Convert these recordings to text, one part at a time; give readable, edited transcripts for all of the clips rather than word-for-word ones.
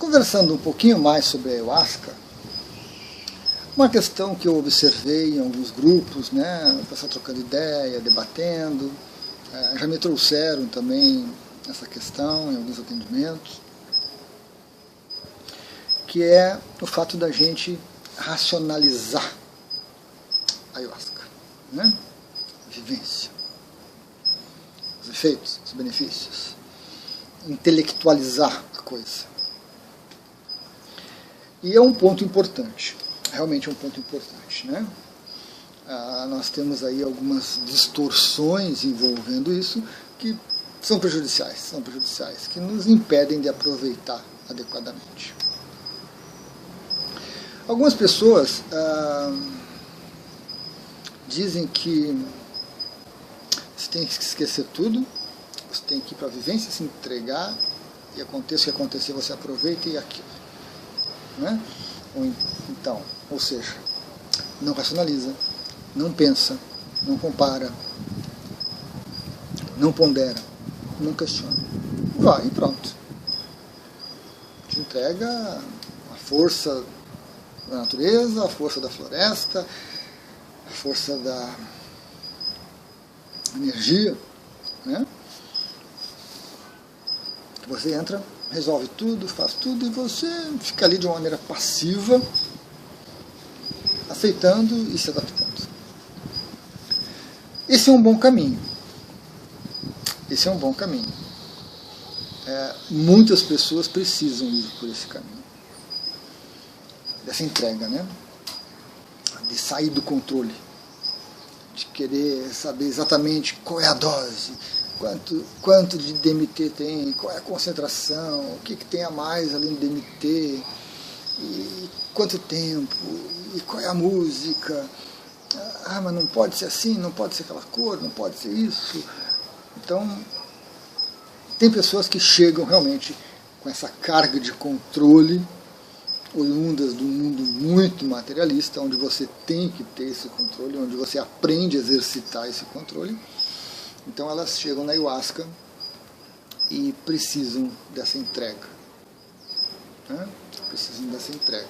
Conversando um pouquinho mais sobre a ayahuasca, uma questão que eu observei em alguns grupos, né, o pessoal trocando ideia, debatendo, já me trouxeram também essa questão em alguns atendimentos, que é o fato da gente racionalizar a ayahuasca, né? A vivência, os efeitos, os benefícios, intelectualizar a coisa. E é um ponto importante, realmente é um ponto importante, né? Nós temos aí algumas distorções envolvendo isso que são prejudiciais, que nos impedem de aproveitar adequadamente. Algumas pessoas dizem que você tem que esquecer tudo, você tem que ir para a vivência, se entregar, e aconteça o que acontecer, você aproveita e aquilo. Né? Ou seja, não racionaliza, não pensa, não compara, não pondera, não questiona. Vai e pronto. Te entrega a força da natureza, a força da floresta, a força da energia, né? Você entra, resolve tudo, faz tudo, e você fica ali de uma maneira passiva, aceitando e se adaptando. Esse é um bom caminho. Esse é um bom caminho. Muitas pessoas precisam ir por esse caminho. Dessa entrega, né? De sair do controle. De querer saber exatamente qual é a dose, quanto de DMT tem, qual é a concentração, o que tem a mais além do DMT, e quanto tempo, e qual é a música. Mas não pode ser assim, não pode ser aquela cor, não pode ser isso. Então, tem pessoas que chegam realmente com essa carga de controle, oriundas do mundo muito materialista, onde você tem que ter esse controle, onde você aprende a exercitar esse controle. Então elas chegam na ayahuasca e precisam dessa entrega. Né? Precisam dessa entrega.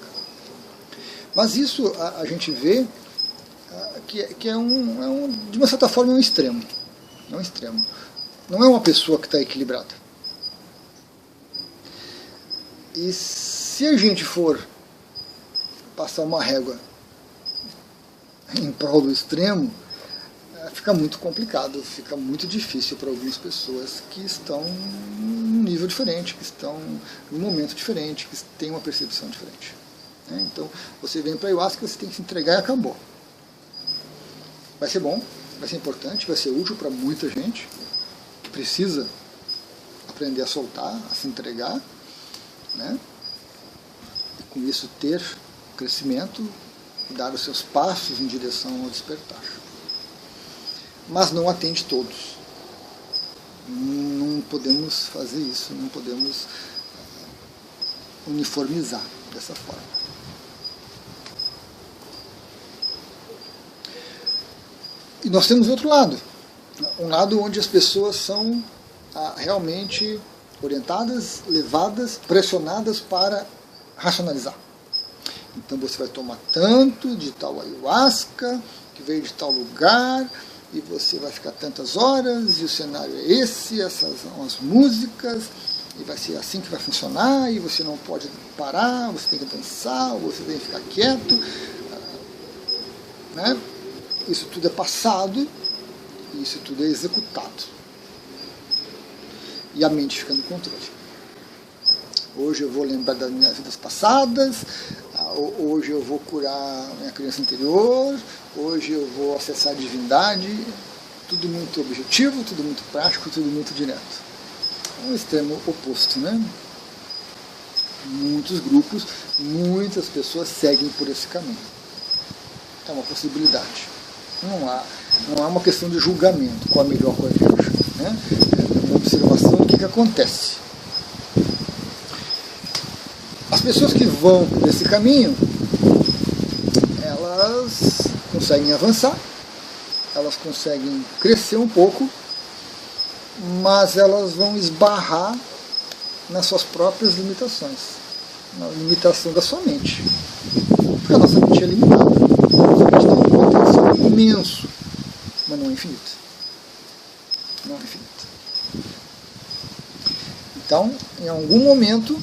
Mas isso a gente vê que é de uma certa forma, é um extremo. É um extremo. Não é uma pessoa que está equilibrada. E se a gente for passar uma régua em prol do extremo, fica muito complicado, fica muito difícil para algumas pessoas que estão num nível diferente, que estão num momento diferente, que têm uma percepção diferente. Então, você vem para a ayahuasca, você tem que se entregar e acabou. Vai ser bom, vai ser importante, vai ser útil para muita gente que precisa aprender a soltar, a se entregar, né? E com isso ter crescimento, dar os seus passos em direção ao despertar. Mas não atende todos. Não podemos fazer isso, não podemos uniformizar dessa forma. E nós temos outro lado, um lado onde as pessoas são realmente orientadas, levadas, pressionadas para racionalizar. Então você vai tomar tanto de tal ayahuasca, que veio de tal lugar, e você vai ficar tantas horas, e o cenário é esse, essas são as músicas, e vai ser assim que vai funcionar, e você não pode parar, você tem que dançar, você tem que ficar quieto. Né? Isso tudo é passado, e isso tudo é executado. E a mente fica no controle. Hoje eu vou lembrar das minhas vidas passadas, hoje eu vou curar minha criança interior, hoje eu vou acessar a divindade. Tudo muito objetivo, tudo muito prático, tudo muito direto. É um extremo oposto, né? Muitos grupos, muitas pessoas seguem por esse caminho. É uma possibilidade. Não há uma questão de julgamento, qual a melhor coisa, né? É uma observação do que acontece. As pessoas que vão por esse caminho, elas conseguem avançar, elas conseguem crescer um pouco, mas elas vão esbarrar nas suas próprias limitações. na limitação da sua mente. Porque a nossa mente é limitada. A nossa mente tem um potencial imenso, mas não é infinito. Não é infinito. Então, em algum momento,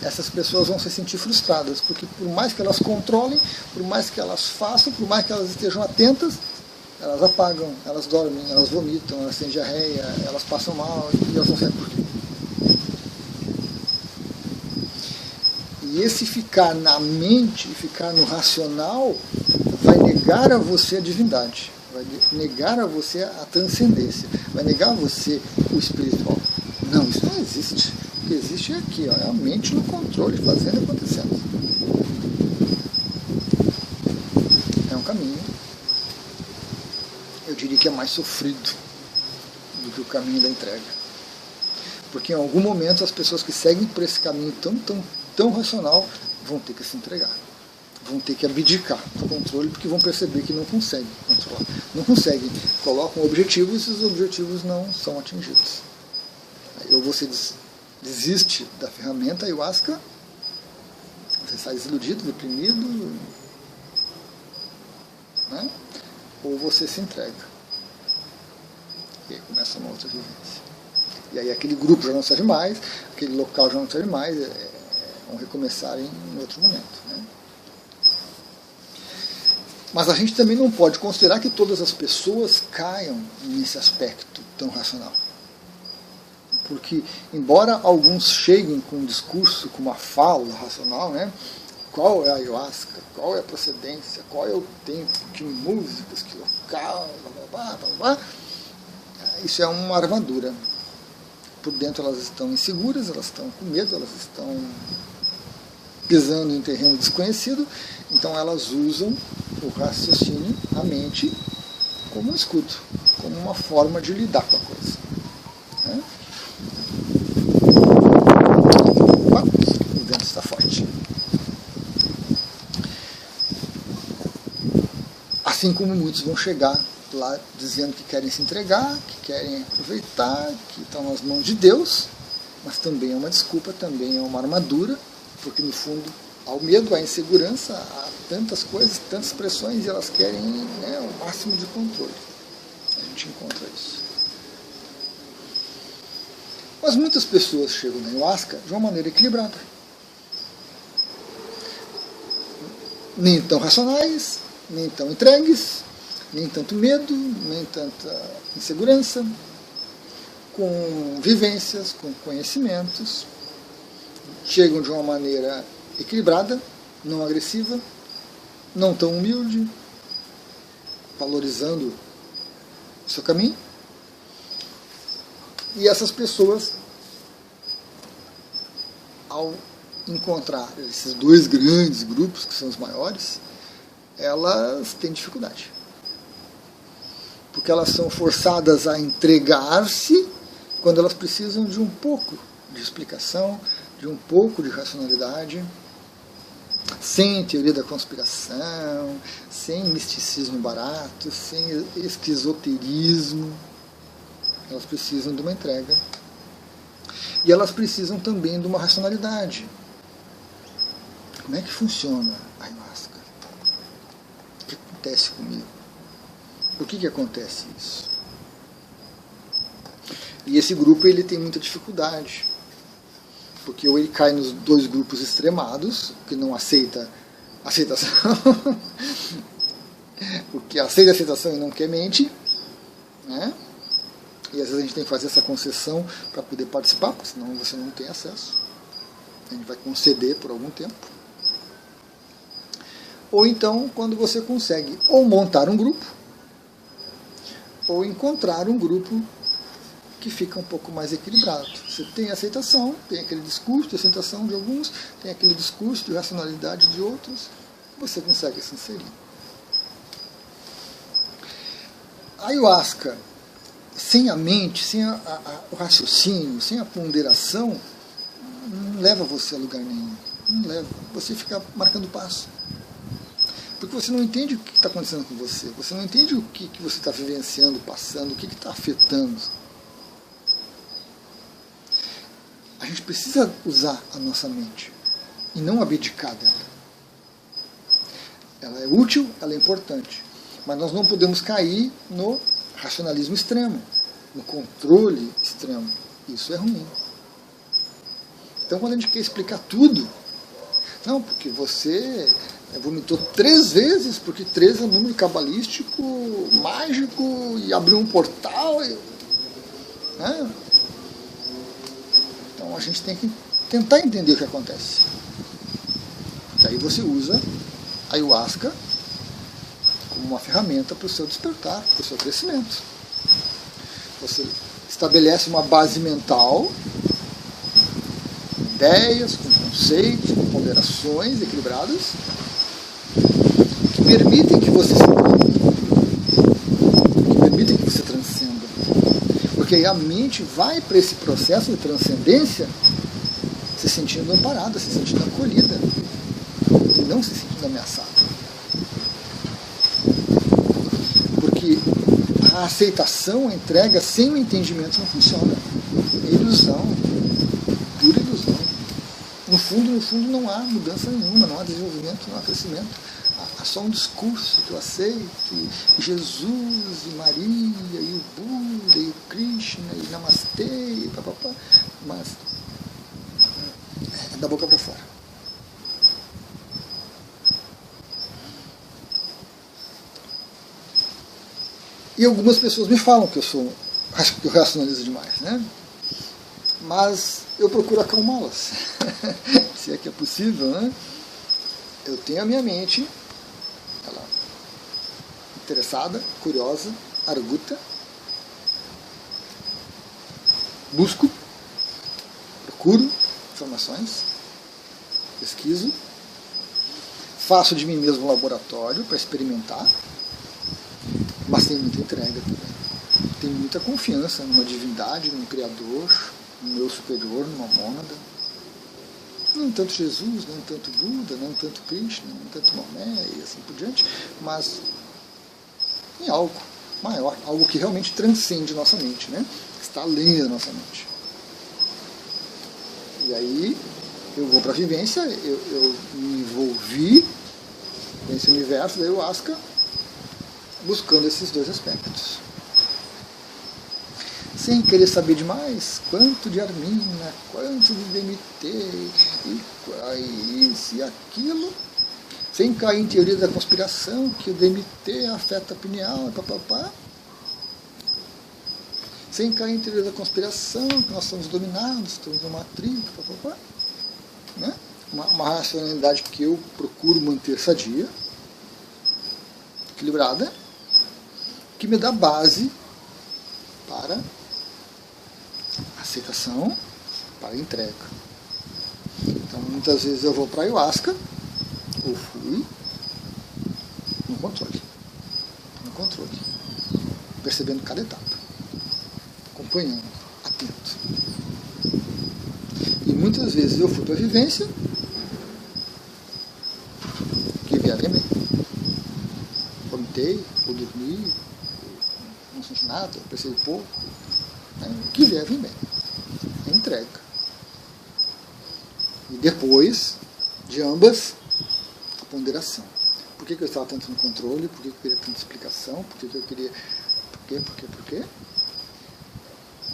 essas pessoas vão se sentir frustradas, porque por mais que elas controlem, por mais que elas façam, por mais que elas estejam atentas, elas apagam, elas dormem, elas vomitam, elas têm diarreia, elas passam mal e elas não sabem por quê. E esse ficar na mente, ficar no racional, vai negar a você a divindade, vai negar a você a transcendência, vai negar a você o espiritual. Não, isso não existe. O que existe é aqui, ó, é a mente no controle, fazendo e acontecendo. É um caminho, eu diria que é mais sofrido do que o caminho da entrega. Porque em algum momento as pessoas que seguem por esse caminho tão racional vão ter que se entregar. Vão ter que abdicar do controle, porque vão perceber que não conseguem controlar. Não conseguem, colocam objetivos e os objetivos não são atingidos. Ou você desiste da ferramenta ayahuasca, você sai desiludido, deprimido, né? Ou você se entrega. E aí começa uma outra vivência. E aí aquele grupo já não serve mais, aquele local já não serve mais, vão recomeçar em outro momento, né? Mas a gente também não pode considerar que todas as pessoas caiam nesse aspecto tão racional. Porque, embora alguns cheguem com um discurso, com uma fala racional, né? Qual é a ayahuasca, qual é a procedência, qual é o tempo, que músicas, que local, blá, blá, blá, blá, isso é uma armadura. Por dentro elas estão inseguras, elas estão com medo, elas estão pisando em terreno desconhecido, então elas usam o raciocínio, a mente, como um escudo, como uma forma de lidar com a coisa. Né? Opa, o vento está forte. Assim como muitos vão chegar lá dizendo que querem se entregar, que querem aproveitar, que estão nas mãos de Deus, mas também é uma desculpa, também é uma armadura, porque no fundo há o medo, há a insegurança, há tantas coisas, tantas pressões, e elas querem, né, o máximo de controle. A gente encontra isso. Mas muitas pessoas chegam na ayahuasca de uma maneira equilibrada. Nem tão racionais, nem tão entregues, nem tanto medo, nem tanta insegurança, com vivências, com conhecimentos, chegam de uma maneira equilibrada, não agressiva, não tão humilde, valorizando o seu caminho. E essas pessoas, ao encontrar esses dois grandes grupos, que são os maiores, elas têm dificuldade. Porque elas são forçadas a entregar-se quando elas precisam de um pouco de explicação, de um pouco de racionalidade, sem teoria da conspiração, sem misticismo barato, sem esquizoterismo. Elas precisam de uma entrega. E elas precisam também de uma racionalidade. Como é que funciona a ayahuasca? O que acontece comigo? Por que acontece isso? E esse grupo ele tem muita dificuldade, porque ou ele cai nos dois grupos extremados, que não aceita aceitação, porque aceita a aceitação e não quer mente, né? E às vezes a gente tem que fazer essa concessão para poder participar, porque senão você não tem acesso. A gente vai conceder por algum tempo. Ou então, quando você consegue ou montar um grupo, ou encontrar um grupo que fica um pouco mais equilibrado. Você tem aceitação, tem aquele discurso de aceitação de alguns, tem aquele discurso de racionalidade de outros, você consegue se inserir. A ayahuasca, sem a mente, sem o raciocínio, sem a ponderação, não leva você a lugar nenhum. Não leva. Você fica marcando passo. Porque você não entende o que está acontecendo com você. Você não entende o que você está vivenciando, passando, o que está afetando. A gente precisa usar a nossa mente. e não abdicar dela. Ela é útil, ela é importante, mas nós não podemos cair no racionalismo extremo, no controle extremo. Isso é ruim. Então, quando a gente quer explicar tudo, não, porque você vomitou 3 vezes, porque 3 é um número cabalístico, mágico, e abriu um portal. Né? Então, a gente tem que tentar entender o que acontece. E aí você usa a ayahuasca como uma ferramenta para o seu despertar, para o seu crescimento. Você estabelece uma base mental, com ideias, com conceitos, com ponderações equilibradas, que permitem que você se torne, que permitem que você transcenda. Porque aí a mente vai para esse processo de transcendência se sentindo amparada, se sentindo acolhida, e não se sentindo ameaçada. Porque a aceitação, a entrega sem o entendimento não funciona. É ilusão, pura ilusão. No fundo não há mudança nenhuma, não há desenvolvimento, não há crescimento. Há só um discurso que eu aceito, e Jesus, e Maria, e o Buda, e o Krishna, e Namastê, e papapá. Mas é da boca para fora. E algumas pessoas me falam que eu racionalizo demais, né? Mas eu procuro acalmá-las, se é que é possível, né? Eu tenho a minha mente, ela interessada, curiosa, arguta, busco, procuro informações, pesquiso, faço de mim mesmo um laboratório para experimentar, mas tem muita entrega também. Tem muita confiança numa divindade, num Criador, no meu superior, numa mônada. Não tanto Jesus, não tanto Buda, não tanto Krishna, não tanto Maomé e assim por diante, mas em algo maior, algo que realmente transcende nossa mente, né? Está além da nossa mente. E aí eu vou para a vivência, eu me envolvi nesse universo da ayahuasca, buscando esses 2 aspectos. Sem querer saber demais, quanto de armina, quanto de DMT, e isso e aquilo, sem cair em teoria da conspiração, que o DMT afeta a pineal, papapá, sem cair em teoria da conspiração, que nós somos dominados, estamos numa tribo, papapá, né? Uma racionalidade que eu procuro manter sadia, equilibrada, que me dá base para aceitação, para entrega. Então, muitas vezes eu vou para a ayahuasca, ou fui, no controle, percebendo cada etapa, acompanhando, atento. E muitas vezes eu fui para a vivência, que vier bem. Vomitei, ou dormi, não senti nada, percebi pouco. O que vier, vem bem. É entrega. E depois, de ambas, a ponderação. Por que eu estava tanto no controle? Por que eu queria tanta explicação? Por que eu queria... Por quê?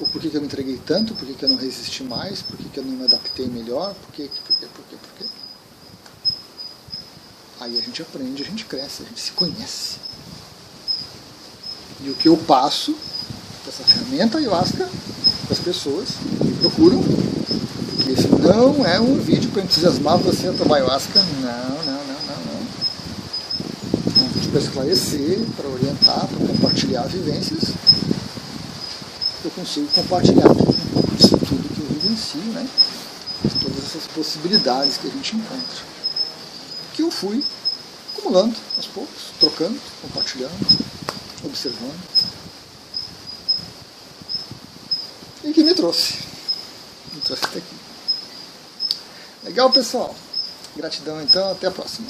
Ou por que eu me entreguei tanto? Por que eu não resisti mais? Por que eu não me adaptei melhor? Por quê? Aí a gente aprende, a gente cresce, a gente se conhece. E o que eu passo essa ferramenta ayahuasca para as pessoas que procuram, porque esse não é um vídeo para entusiasmar você a tomar ayahuasca, não. É um vídeo para esclarecer, para orientar, para compartilhar vivências. Eu consigo compartilhar isso tudo que eu vivencio, né? Todas essas possibilidades que a gente encontra. Que eu fui acumulando aos poucos, trocando, compartilhando, observando. E que me trouxe até aqui. Legal, pessoal? Gratidão, então, até a próxima.